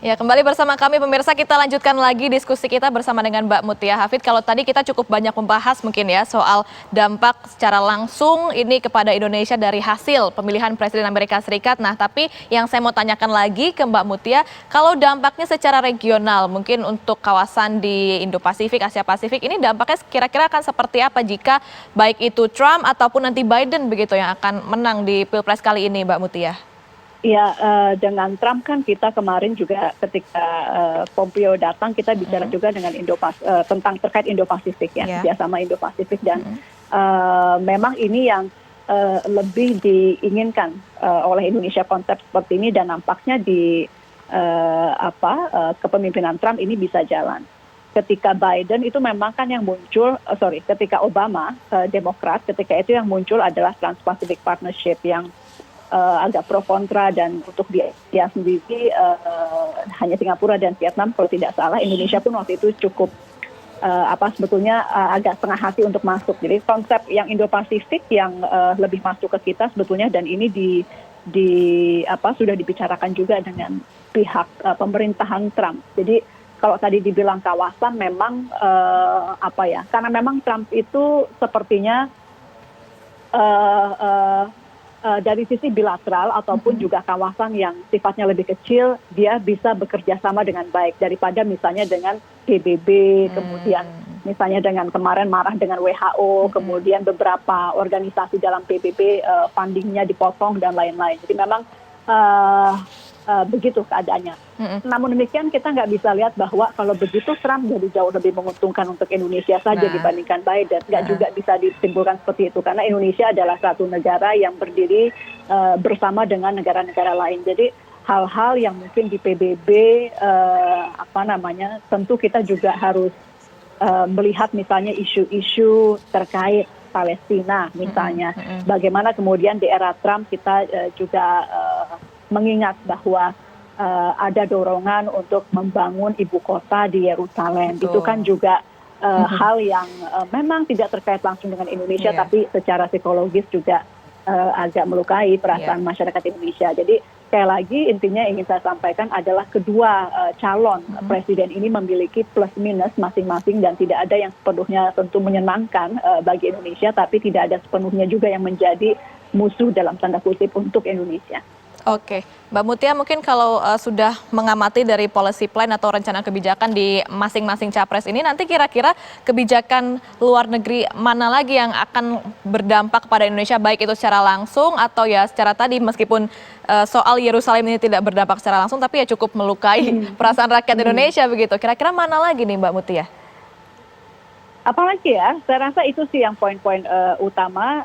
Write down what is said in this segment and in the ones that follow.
Ya, kembali bersama kami pemirsa, kita lanjutkan lagi diskusi kita bersama dengan Mbak Mutia Hafid. Kalau tadi kita cukup banyak membahas mungkin ya soal dampak secara langsung ini kepada Indonesia dari hasil pemilihan Presiden Amerika Serikat. Nah, tapi yang saya mau tanyakan lagi ke Mbak Mutia, kalau dampaknya secara regional mungkin untuk kawasan di Indo-Pasifik, Asia Pasifik, ini dampaknya kira-kira akan seperti apa jika baik itu Trump ataupun nanti Biden begitu yang akan menang di Pilpres kali ini, Mbak Mutia? Ya, dengan Trump kan kita kemarin juga ketika Pompeo datang kita bicara juga dengan tentang terkait Indo-Pasifik ya, kerjasama Indo-Pasifik dan memang ini yang lebih diinginkan oleh Indonesia konsep seperti ini dan nampaknya di kepemimpinan Trump ini bisa jalan. Ketika Biden itu memang kan yang muncul, ketika Obama Demokrat, ketika itu yang muncul adalah Trans-Pacific Partnership yang agak pro kontra dan untuk dia sendiri hanya Singapura dan Vietnam kalau tidak salah. Indonesia pun waktu itu cukup sebetulnya agak setengah hati untuk masuk. Jadi konsep yang Indo-Pasifik yang lebih masuk ke kita sebetulnya dan ini sudah dibicarakan juga dengan pihak pemerintahan Trump. Jadi kalau tadi dibilang kawasan memang karena memang Trump itu sepertinya dari sisi bilateral ataupun juga kawasan yang sifatnya lebih kecil, dia bisa bekerja sama dengan baik daripada misalnya dengan PBB, kemudian misalnya dengan kemarin marah dengan WHO, kemudian beberapa organisasi dalam PBB fundingnya dipotong dan lain-lain. Jadi memang begitu keadaannya. Namun demikian kita nggak bisa lihat bahwa kalau begitu Trump jadi jauh lebih menguntungkan untuk Indonesia saja dibandingkan Biden. Nggak juga bisa disimpulkan seperti itu karena Indonesia adalah satu negara yang berdiri bersama dengan negara-negara lain. Jadi hal-hal yang mungkin di PBB tentu kita juga harus melihat misalnya isu-isu terkait Palestina misalnya. Bagaimana kemudian di era Trump kita juga mengingat bahwa ada dorongan untuk membangun ibu kota di Yerusalem. Itu kan juga hal yang memang tidak terkait langsung dengan Indonesia, tapi secara psikologis juga agak melukai perasaan masyarakat Indonesia. Jadi sekali lagi intinya ingin saya sampaikan adalah kedua calon presiden ini memiliki plus minus masing-masing dan tidak ada yang sepenuhnya tentu menyenangkan bagi Indonesia, tapi tidak ada sepenuhnya juga yang menjadi musuh dalam tanda kutip untuk Indonesia. Oke, Mbak Mutia mungkin kalau sudah mengamati dari policy plan atau rencana kebijakan di masing-masing capres ini, nanti kira-kira kebijakan luar negeri mana lagi yang akan berdampak pada Indonesia, baik itu secara langsung atau ya secara tadi meskipun soal Yerusalem ini tidak berdampak secara langsung, tapi ya cukup melukai perasaan rakyat Indonesia begitu. Kira-kira mana lagi nih Mbak Mutia? Apalagi ya, saya rasa itu sih yang poin-poin utama.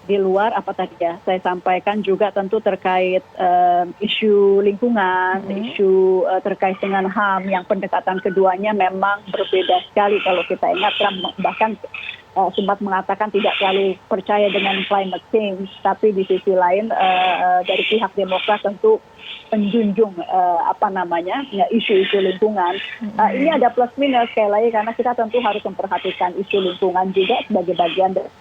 Di luar apa tadi ya saya sampaikan juga tentu terkait isu lingkungan, isu terkait dengan HAM yang pendekatan keduanya memang berbeda sekali. Kalau kita ingat Trump bahkan sempat mengatakan tidak terlalu percaya dengan climate change, tapi di sisi lain dari pihak Demokrat tentu menjunjung isu-isu lingkungan. Ini ada plus minus sekali lagi karena kita tentu harus memperhatikan isu lingkungan juga sebagai bagian dari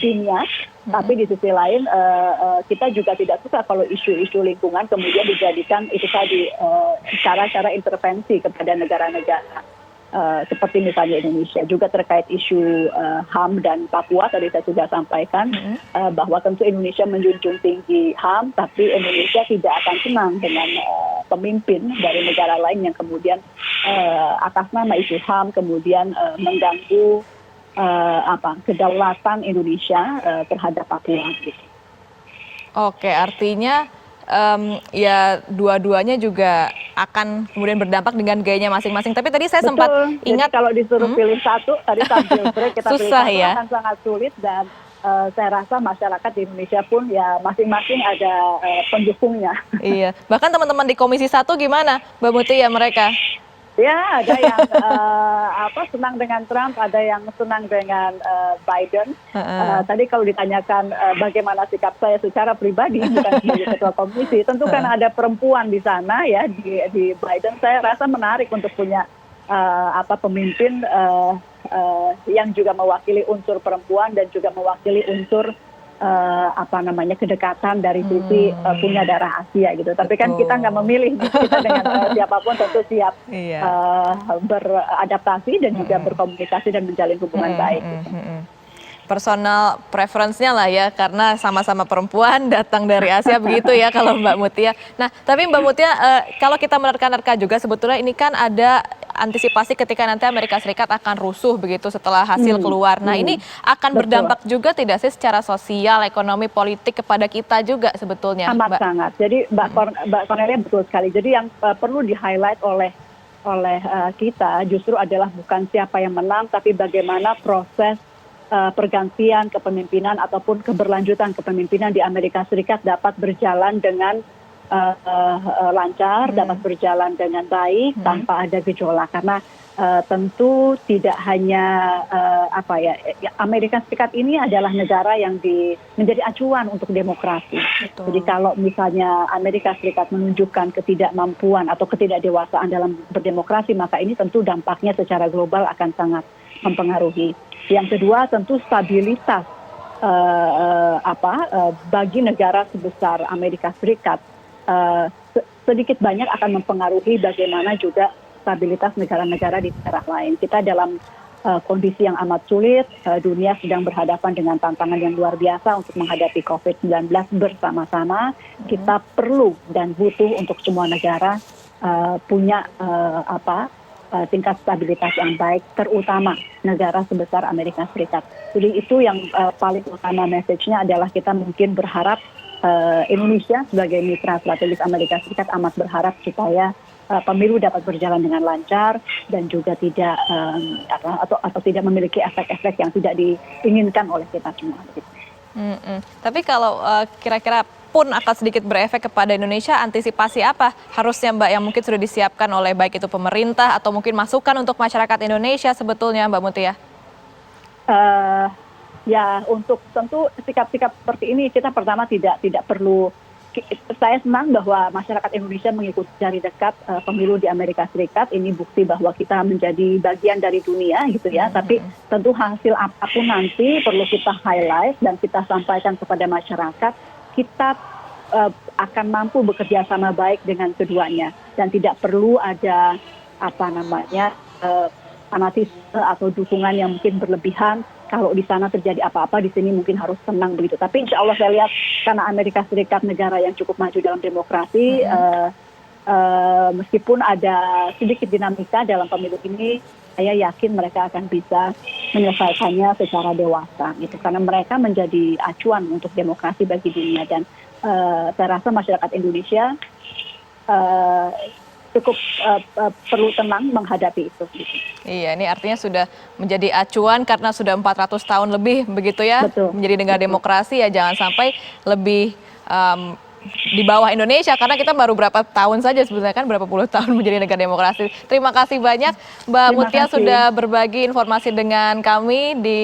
dunia, tapi di sisi lain kita juga tidak suka kalau isu-isu lingkungan kemudian dijadikan itu tadi cara-cara intervensi kepada negara-negara seperti misalnya Indonesia. Juga terkait isu HAM dan Papua tadi saya sudah sampaikan bahwa tentu Indonesia menjunjung tinggi HAM, tapi Indonesia tidak akan senang dengan pemimpin dari negara lain yang kemudian atas nama isu HAM kemudian mengganggu kedaulatan Indonesia terhadap Papua. Gitu. Oke, artinya ya dua-duanya juga akan kemudian berdampak dengan gayanya masing-masing. Tapi tadi saya sempat ingat kalau disuruh pilih satu, tadi sambil break kita susah pilih satu ya. Akan sangat sulit dan saya rasa masyarakat di Indonesia pun ya masing-masing ada pendukungnya. Iya, bahkan teman-teman di Komisi 1 gimana, Mbak Mutia mereka? Ya, ada yang senang dengan Trump, ada yang senang dengan Biden. Tadi kalau ditanyakan bagaimana sikap saya secara pribadi, bukan sebagai ketua komisi, tentu kan ada perempuan di sana ya di Biden. Saya rasa menarik untuk punya pemimpin yang juga mewakili unsur perempuan dan juga mewakili unsur kedekatan dari sisi punya darah Asia gitu. Tapi kan Betul. kita nggak memilih kita dengan siapapun tentu siap Iya. beradaptasi dan juga berkomunikasi dan menjalin hubungan baik. Gitu. Personal preference-nya lah ya, karena sama-sama perempuan datang dari Asia begitu ya kalau Mbak Mutia. Nah, tapi Mbak Mutia, kalau kita menerka-nerka juga sebetulnya ini kan ada antisipasi ketika nanti Amerika Serikat akan rusuh begitu setelah hasil keluar. Nah, ini akan Betul. berdampak juga tidak sih secara sosial, ekonomi, politik kepada kita juga sebetulnya, Amat Mbak? sangat. Jadi Mbak Cornelia betul sekali. Jadi yang perlu di-highlight oleh kita justru adalah bukan siapa yang menang, tapi bagaimana proses pergantian kepemimpinan ataupun keberlanjutan kepemimpinan di Amerika Serikat dapat berjalan dengan lancar, dapat berjalan dengan baik tanpa ada gejolak. Karena tentu tidak hanya Amerika Serikat ini adalah negara yang menjadi acuan untuk demokrasi. Betul. Jadi kalau misalnya Amerika Serikat menunjukkan ketidakmampuan atau ketidakdewasaan dalam berdemokrasi, maka ini tentu dampaknya secara global akan sangat mempengaruhi. Yang kedua tentu stabilitas bagi negara sebesar Amerika Serikat sedikit banyak akan mempengaruhi bagaimana juga stabilitas negara-negara di daerah lain. Kita dalam kondisi yang amat sulit, dunia sedang berhadapan dengan tantangan yang luar biasa untuk menghadapi COVID-19 bersama-sama. Kita perlu dan butuh untuk semua negara punya tingkat stabilitas yang baik, terutama negara sebesar Amerika Serikat. Jadi itu yang paling utama message-nya adalah kita mungkin berharap Indonesia sebagai mitra strategis Amerika Serikat amat berharap supaya pemilu dapat berjalan dengan lancar dan juga tidak atau tidak memiliki efek-efek yang tidak diinginkan oleh kita semua. Tapi kalau kira-kira pun akan sedikit berefek kepada Indonesia, antisipasi apa harusnya Mbak yang mungkin sudah disiapkan oleh baik itu pemerintah atau mungkin masukan untuk masyarakat Indonesia sebetulnya Mbak Mutia? Ya untuk tentu sikap-sikap seperti ini kita pertama tidak perlu. Saya senang bahwa masyarakat Indonesia mengikuti dari dekat pemilu di Amerika Serikat. Ini bukti bahwa kita menjadi bagian dari dunia gitu ya. Tapi tentu hasil apapun nanti perlu kita highlight dan kita sampaikan kepada masyarakat. Kita akan mampu bekerja sama baik dengan keduanya dan tidak perlu ada fanatisme atau dukungan yang mungkin berlebihan. Kalau di sana terjadi apa-apa, di sini mungkin harus tenang begitu. Tapi insya Allah saya lihat karena Amerika Serikat negara yang cukup maju dalam demokrasi, meskipun ada sedikit dinamika dalam pemilu ini, saya yakin mereka akan bisa menyelesaikannya secara dewasa gitu. Karena mereka menjadi acuan untuk demokrasi bagi dunia dan saya rasa masyarakat Indonesia cukup perlu tenang menghadapi itu. Gitu. Iya, ini artinya sudah menjadi acuan karena sudah 400 tahun lebih begitu ya. Betul. Menjadi negara demokrasi ya, jangan sampai lebih di bawah Indonesia karena kita baru berapa tahun saja sebenarnya kan berapa puluh tahun menjadi negara demokrasi. Terima kasih banyak Mbak Mutia sudah berbagi informasi dengan kami di